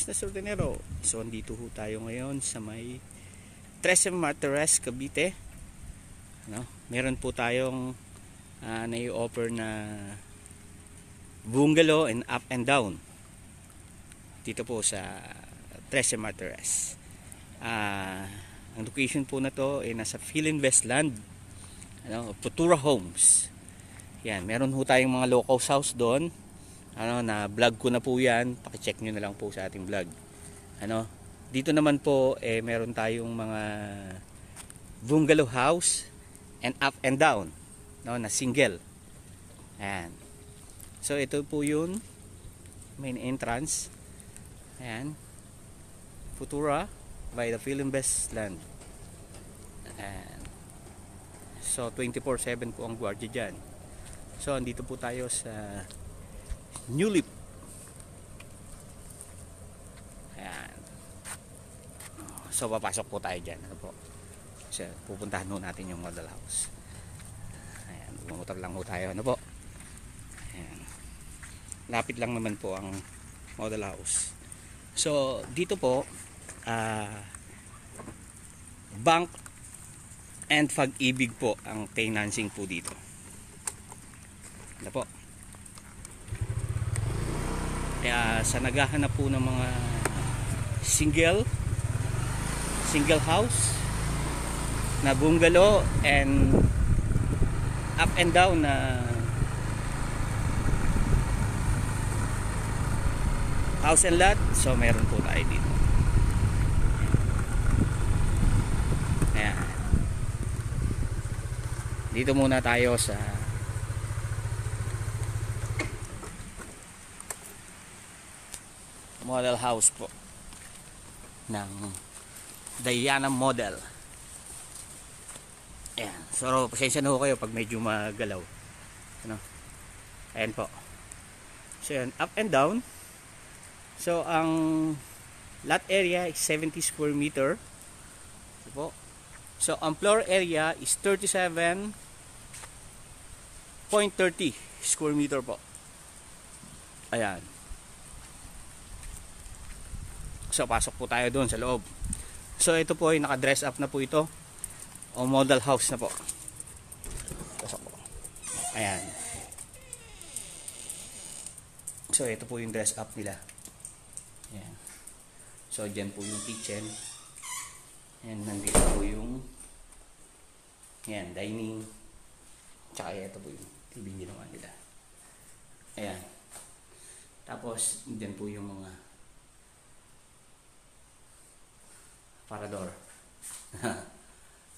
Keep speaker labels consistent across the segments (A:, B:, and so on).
A: Ernest Nasordinero. So andito ho tayo ngayon sa may Trece Martires, Cavite. Meron po tayong nai-offer na bungalow and up and down dito po sa Trece Martires. Ang location po na to ay nasa Philinvest Land, Futura Homes. Yan, meron ho tayong mga locals house doon. Na vlog ko na po yan, paki-check nyo na lang po sa ating vlog. Dito naman po meron tayong mga bungalow house and up and down, na single. Ayan. So ito po yun, main entrance. Ayan, Futura by the Philinvest Land. Ayan. So 24/7 po ang gwardiya dyan. So andito po tayo sa New Leaf. Ayan. So papasok po tayo dyan. So pupuntahan po natin yung model house. Ayan, bumotor lang po tayo. Ayan. Lapit lang naman po ang model house. So dito po bank and Pag-ibig po ang financing po dito. Kaya sa naghahanap po ng mga single house na bungalow and up and down na house and lot, so meron po tayo dito. Ayan. Dito muna tayo sa model house po ng Diana Model. Ayan. So pasensya na ho kayo pag medyo magalaw. Ayan po. So yan, up and down. So ang lot area is 70 square meter. So ang floor area is 37.30 square meter po. Ayan. So pasok po tayo doon sa loob. So ito po ay naka-dress up na po ito, o model house na po. Pasok po. Ayan. So ito po yung dress up nila. Ayan. So dyan po yung kitchen. Ayan, nandito po yung dining. Tsaka ito po yung TV ginawa nila. Ayan. Tapos dyan po yung mga parador.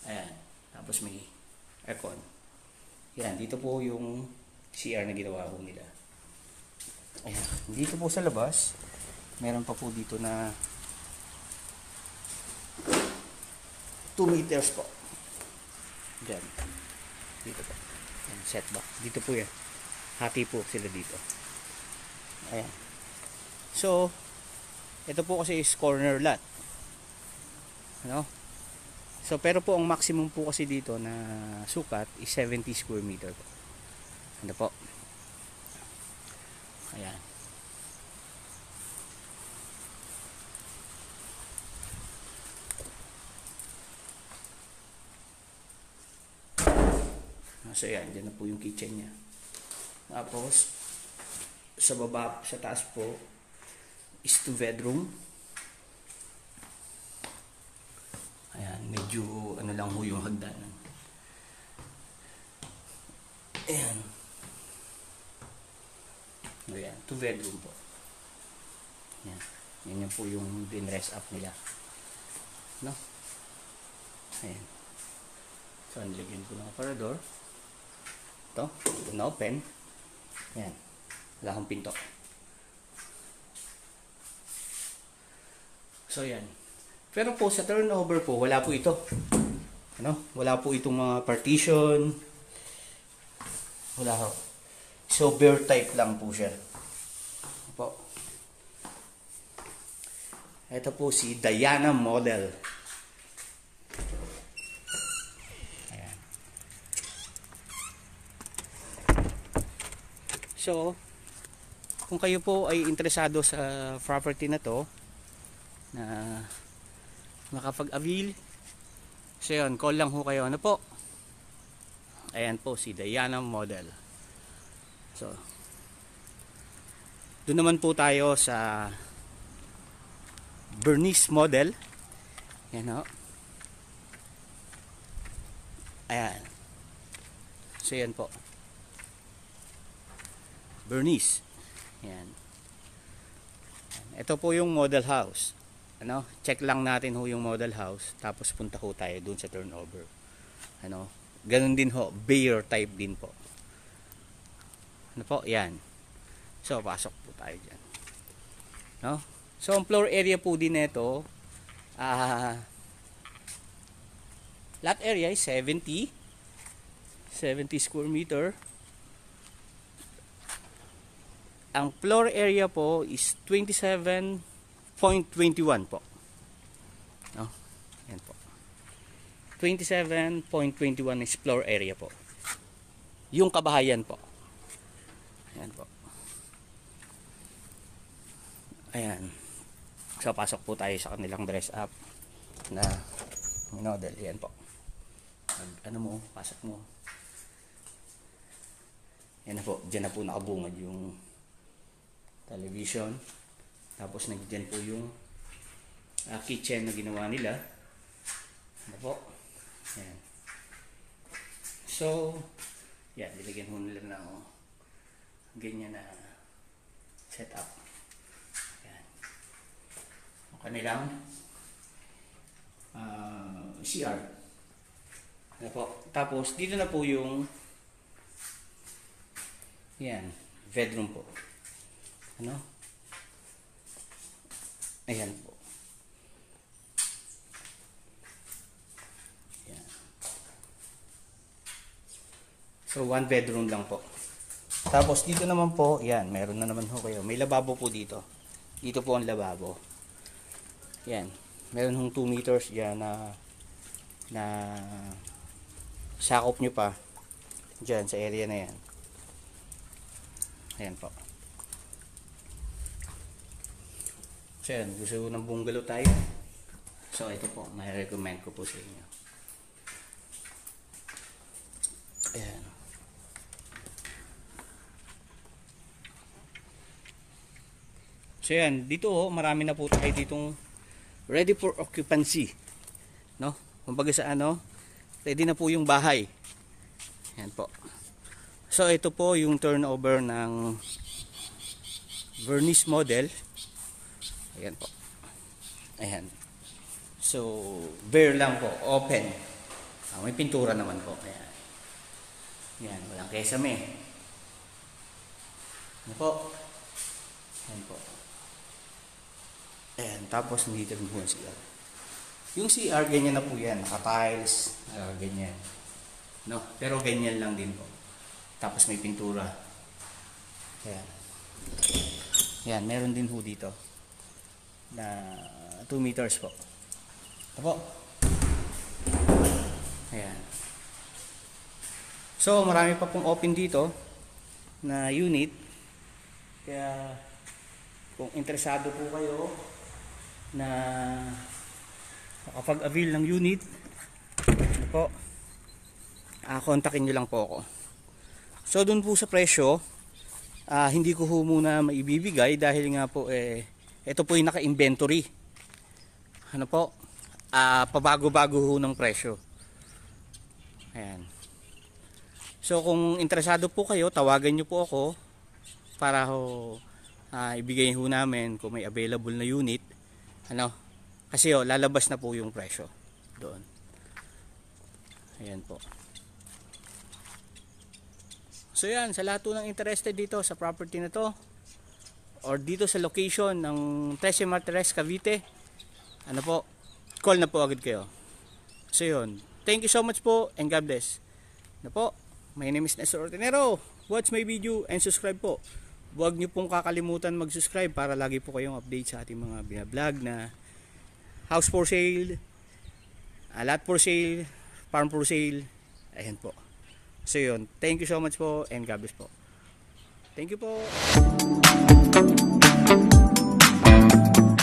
A: Ayan. Tapos may aircon. Yan. Dito po yung CR na ginawa po nila. Ayan. Dito po sa labas, meron pa po dito na 2 meters po. Diyan. Dito po. Ayan, setback. Dito po yan. Hati po sila dito. Ayan. So, ito po kasi is corner lot. So pero po ang maximum po kasi dito na sukat is 70 square meter po. Ayan. So yan, dyan na po yung kitchen nya. Tapos sa baba, sa taas po is 2 bedroom. Ayan, medyo lang ho yung hagdanan. Ayan. Ayan, 2 bedroom po. Ayan. Yan po yung din-dress up nila. Ayan. So, nilagyan ko ng aparador. Ito na-open. Ayan. Wala akong pinto. So, yan. Pero po sa turnover po, wala po ito. Wala po itong mga partition. Wala ho. So bare type lang po siya. Ito po si Diana Model. Ayan. So, kung kayo po ay interesado sa property na to, na makapag-avail. So yun, call lang ho kayo. Ano po? Ayan po si Diana model. So doon naman po tayo sa Bernice model. Yan ho. Ayan. So yan po. Bernice. Yan. Ito po yung model house. Ano? Check lang natin ho yung model house. Tapos punta ho tayo dun sa turnover. Ano? Ganun din ho. Bayer type din po. Ano po? Yan. So, pasok po tayo dyan. No? So, ang floor area po din nito, lot area is 70 square meter. Ang floor area po is 27.21 po. No? Yan po. 27.21 is floor area po. Yung kabahayan po. Ayan po. Ayan. So, pasok po tayo sa kanilang dress up na model. Ayan po. Ano mo, pasok mo. Ayan na po. Diyan na po nakabungad yung television. Tapos nandiyan po yung kitchen na ginawa nila. Ano po. Ayan. So, yan. Nilagyan mo nila ng ganyan na setup. Yan. Ang kanilang CR. Ano po. Tapos, dito na po yung yan. Bedroom po. Ano? Ayan po. Yan. So, one bedroom lang po. Tapos dito naman po, yan, meron na naman ho kayo. May lababo po dito. Dito po ang lababo. Yan. Meron hong 2 meters yan na sakop nyo pa dyan sa area na yan. Ayan po. So yan, gusto ng bungalow tayo. So ito po, may-recommend ko po sa inyo. Ayan. So yan, dito marami na po tayo ditong ready for occupancy. No? Kumbaga sa ready na po yung bahay. Yan po. So ito po yung turnover ng Bernice model. Ayan po. Ayan. So, bare lang po, open. May pintura naman po. Ayan. Yan, walang kesame. Ano po? Ayan po. Ayan, tapos nandito rin po yung CR. Yung CR, ganyan na po yan. Naka-tiles, ganyan. No? Pero ganyan lang din po. Tapos may pintura. Ayan. Ayan, meron din po dito na 2 meters po. Ito po. Ayan. So, marami pa pong open dito na unit. Kaya, kung interesado po kayo na makapag-avail ng unit, ano po, kontakin nyo lang po ako. So, dun po sa presyo, hindi ko muna maibibigay dahil nga po ito po yung naka-inventory. Ano po? Pabago-bago ho ng presyo. Ayan. So kung interesado po kayo, tawagan nyo po ako para ibigay ho namin kung may available na unit. Ano? Kasi lalabas na po yung presyo doon. Ayan po. So yan, sa lahat ng interested dito sa property na to or dito sa location ng 13 Martires, Cavite, ano po, call na po agad kayo. So yun, thank you so much po and God bless. Ano po, my name is Nestor Ortinero. Watch my video and subscribe po. Huwag nyo pong kakalimutan mag-subscribe para lagi po kayong update sa ating mga binablog na house for sale, lot for sale, farm for sale. Ayan po. So yun, thank you so much po and God bless po. Thank you po.